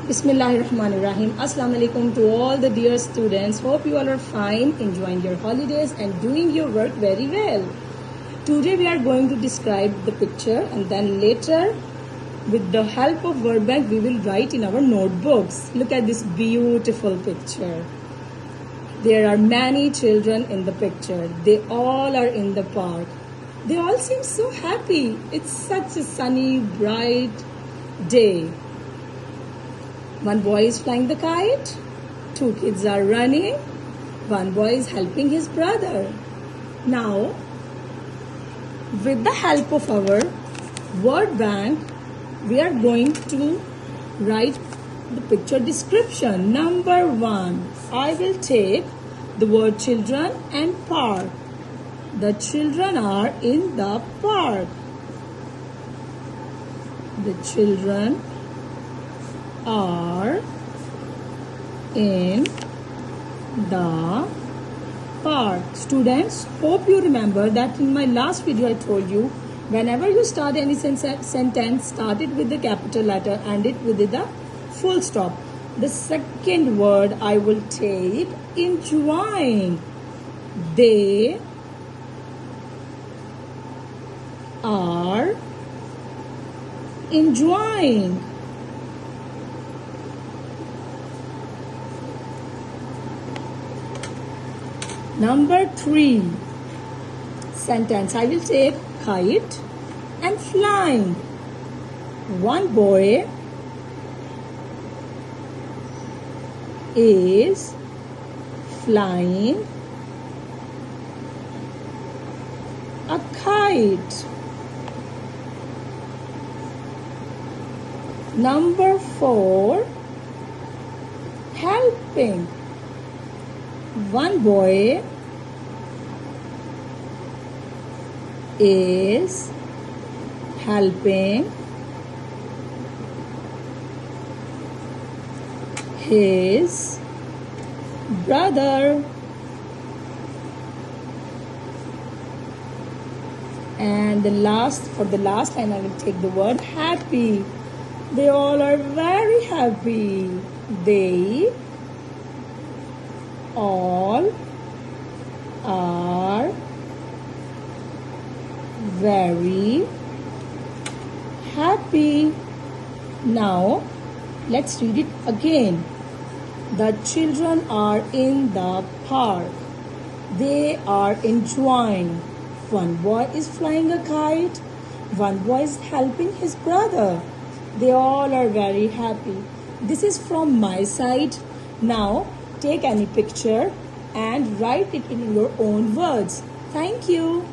Bismillahirrahmanirrahim. Assalamu alaikum to all the dear students. Hope you all are fine, enjoying your holidays and doing your work very well. Today we are going to describe the picture and then later with the help of word bank we will write in our notebooks. Look at this beautiful picture. There are many children in the picture. They all are in the park. They all seem so happy. It's such a sunny, bright day. One boy is flying the kite. Two kids are running. One boy is helping his brother. Now, with the help of our word bank, we are going to write the picture description. Number 1, I will take the word children and park. The children are in the park. The children are in the park. Students, hope you remember that in my last video I told you whenever you start any sentence, start it with the capital letter, end it with the full stop. The second word I will take enjoying. They are enjoying. Number 3 sentence, I will take kite and flying. One boy is flying a kite. Number 4, helping. One boy is helping his brother. And for the last line I will take the word happy. They all are very happy. They all are very happy. Now let's read it again. The children are in the park. They are enjoying. One boy is flying a kite. One boy is helping his brother. They all are very happy. This is from my side. Now take any picture and write it in your own words. Thank you.